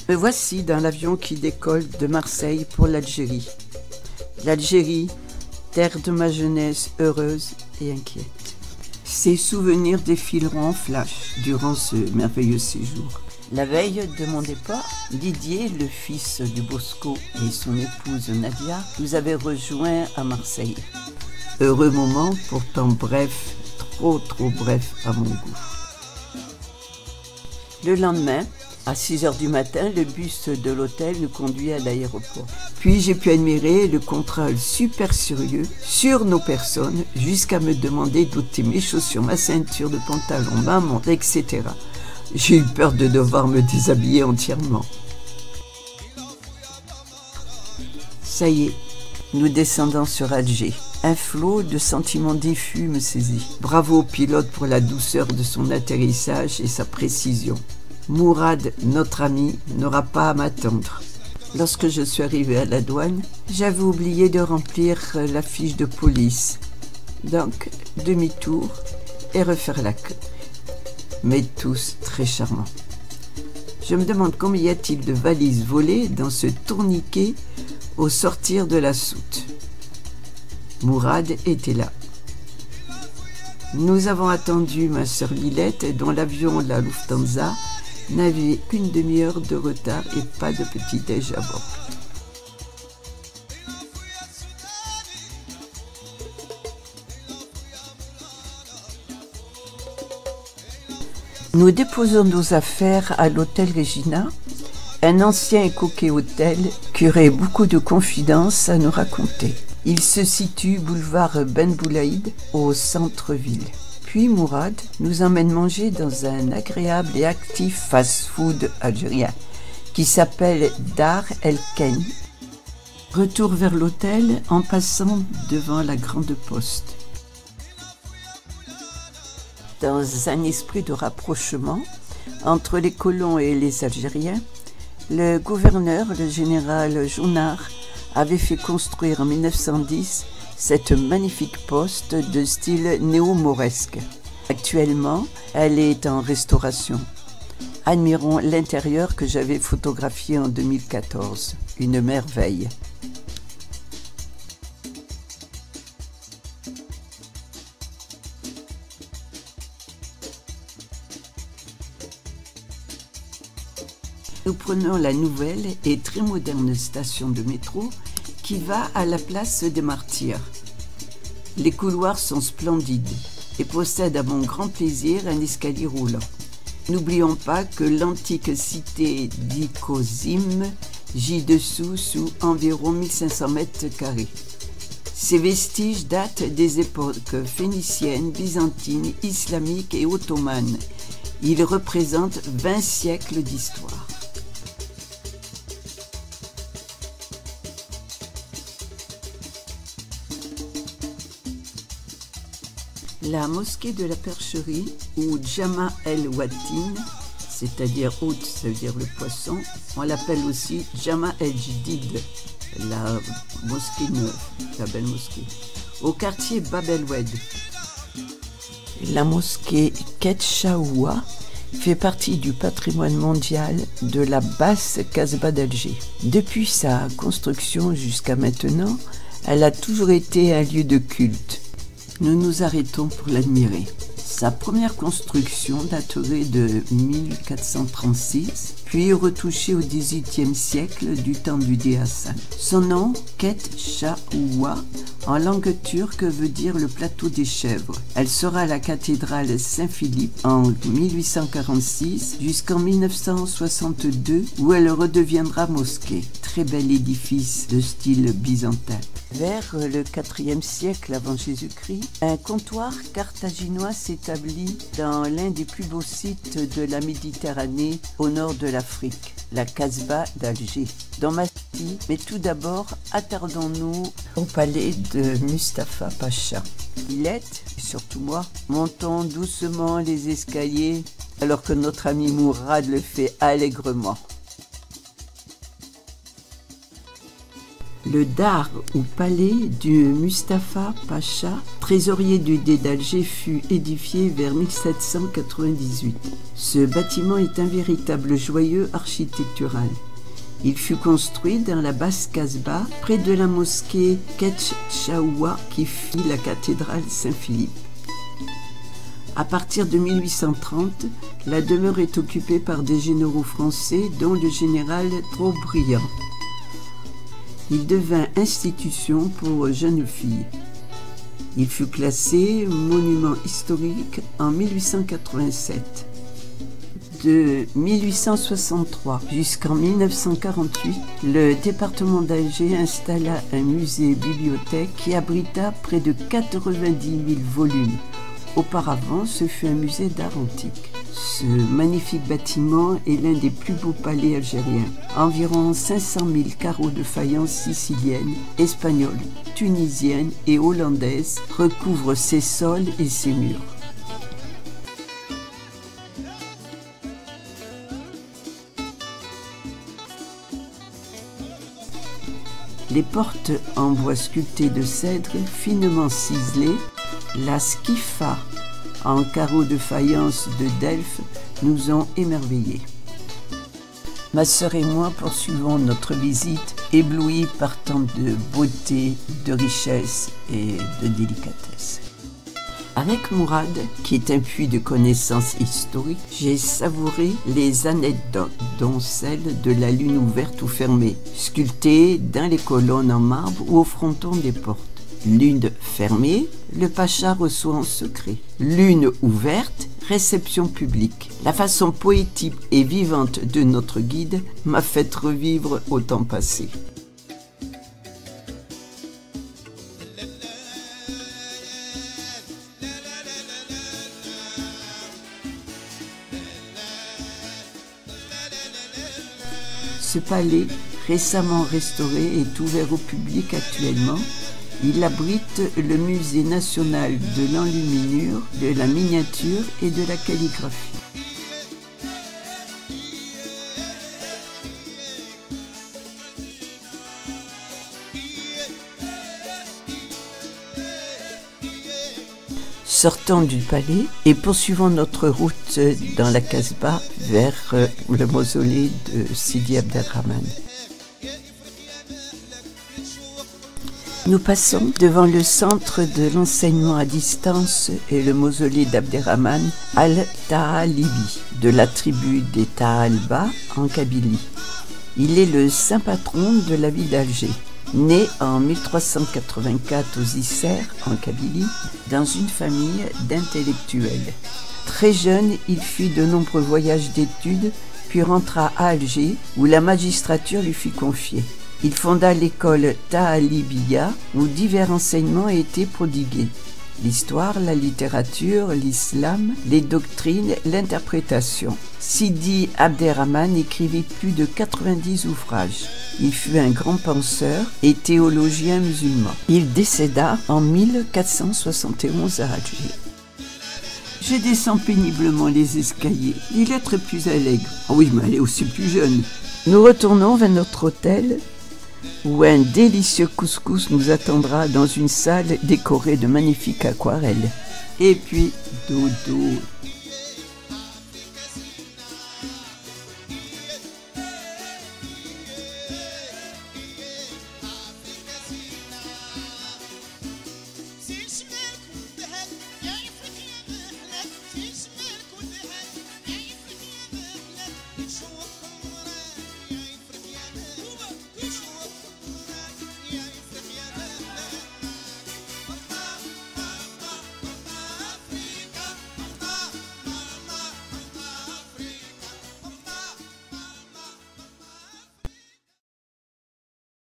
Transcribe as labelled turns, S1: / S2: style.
S1: Me voici dans l'avion qui décolle de Marseille pour l'Algérie. L'Algérie, terre de ma jeunesse heureuse et inquiète. Ces souvenirs défileront en flash durant ce merveilleux séjour. La veille de mon départ, Didier, le fils du Bosco, et son épouse Nadia nous avaient rejoints à Marseille. Heureux moment, pourtant bref, trop bref à mon goût. Le lendemain, à 6h du matin, le bus de l'hôtel nous conduit à l'aéroport. Puis j'ai pu admirer le contrôle super sérieux sur nos personnes jusqu'à me demander d'ôter mes chaussures, ma ceinture de pantalon, ma montre, etc. J'ai eu peur de devoir me déshabiller entièrement. Ça y est, nous descendons sur Alger. Un flot de sentiments diffus me saisit. Bravo au pilote pour la douceur de son atterrissage et sa précision. Mourad, notre ami, n'aura pas à m'attendre. Lorsque je suis arrivée à la douane, j'avais oublié de remplir la fiche de police. Donc, demi-tour et refaire la queue. Mais tous très charmants. Je me demande combien y a-t-il de valises volées dans ce tourniquet au sortir de la soute. Mourad était là. Nous avons attendu ma sœur Lilette, dont l'avion, la Lufthansa, n'avait qu'une demi-heure de retard et pas de petit-déj à bord. Nous déposons nos affaires à l'hôtel Regina, un ancien et coquet hôtel qui aurait beaucoup de confidences à nous raconter. Il se situe boulevard Ben Boulaïd, au centre-ville. Puis Mourad nous emmène manger dans un agréable et actif fast-food algérien qui s'appelle Dar El Ken. Retour vers l'hôtel en passant devant la grande poste. Dans un esprit de rapprochement entre les colons et les Algériens, le gouverneur, le général Jounard, avait fait construire en 1910 cette magnifique poste de style néo-mauresque. Actuellement, elle est en restauration. Admirons l'intérieur que j'avais photographié en 2014. Une merveille. Nous prenons la nouvelle et très moderne station de métro qui va à la place des Martyrs. Les couloirs sont splendides et possèdent à mon grand plaisir un escalier roulant. N'oublions pas que l'antique cité d'Ikozim gît dessous sous environ 1500 mètres carrés. Ces vestiges datent des époques phéniciennes, byzantines, islamiques et ottomanes. Ils représentent 20 siècles d'histoire. La mosquée de la Percherie, ou Jama el-Watin, c'est-à-dire haute, ça veut dire le poisson, on l'appelle aussi Jama el-Jdid, la mosquée neuve, la belle mosquée, au quartier Bab el-Oued. La mosquée Ketchaoua fait partie du patrimoine mondial de la basse Casbah d'Alger. Depuis sa construction jusqu'à maintenant, elle a toujours été un lieu de culte. Nous nous arrêtons pour l'admirer. Sa première construction daterait de 1436, puis retouchée au XVIIIe siècle du temps du Dé Hassan. Son nom, Ketchaoua, en langue turque veut dire le plateau des chèvres. Elle sera la cathédrale Saint-Philippe en 1846 jusqu'en 1962 où elle redeviendra mosquée. Très bel édifice de style byzantin. Vers le IVe siècle avant Jésus-Christ, un comptoir carthaginois s'établit dans l'un des plus beaux sites de la Méditerranée au nord de l'Afrique, la Casbah d'Alger. Dans ma cité, mais tout d'abord, attardons-nous au palais de Mustapha Pacha. Lilette, et surtout moi, montons doucement les escaliers alors que notre ami Mourad le fait allègrement. Le dar ou palais du Mustapha Pacha, trésorier du Dey d'Alger, fut édifié vers 1798. Ce bâtiment est un véritable joyau architectural. Il fut construit dans la basse Casbah, près de la mosquée Ketchaoua qui fit la cathédrale Saint-Philippe. À partir de 1830, la demeure est occupée par des généraux français, dont le général Trobriand. Il devint institution pour jeunes filles. Il fut classé monument historique en 1887. De 1863 jusqu'en 1948, le département d'Alger installa un musée-bibliothèque qui abrita près de 90 000 volumes. Auparavant, ce fut un musée d'art antique. Ce magnifique bâtiment est l'un des plus beaux palais algériens. Environ 500 000 carreaux de faïence sicilienne, espagnole, tunisienne et hollandaise recouvrent ses sols et ses murs. Les portes en bois sculpté de cèdre finement ciselées, la skifa en carreaux de faïence de Delphes nous ont émerveillés. Ma sœur et moi poursuivons notre visite, éblouis par tant de beauté, de richesse et de délicatesse. Avec Mourad, qui est un puits de connaissances historiques, j'ai savouré les anecdotes, dont celle de la lune ouverte ou fermée, sculptée dans les colonnes en marbre ou au fronton des portes. Lune fermée, le pacha reçoit en secret. Lune ouverte, réception publique. La façon poétique et vivante de notre guide m'a fait revivre au temps passé. Ce palais, récemment restauré, est ouvert au public actuellement. Il abrite le musée national de l'enluminure, de la miniature et de la calligraphie. Sortons du palais et poursuivons notre route dans la Casbah vers le mausolée de Sidi Abderrahmane. Nous passons devant le centre de l'enseignement à distance et le mausolée d'Abderrahmane al-Taalibi, de la tribu des Taalba en Kabylie. Il est le saint patron de la ville d'Alger. Né en 1384 aux Isères, en Kabylie, dans une famille d'intellectuels. Très jeune, il fit de nombreux voyages d'études, puis rentra à Alger, où la magistrature lui fut confiée. Il fonda l'école Taalibiya, où divers enseignements étaient prodigués. L'histoire, la littérature, l'islam, les doctrines, l'interprétation. Sidi Abderrahmane écrivit plus de 90 ouvrages. Il fut un grand penseur et théologien musulman. Il décéda en 1471 à Alger. Je descends péniblement les escaliers. Il est très plus allègre. Oh oui, mais elle est aussi plus jeune. Nous retournons vers notre hôtel, où un délicieux couscous nous attendra dans une salle décorée de magnifiques aquarelles. Et puis, dodo.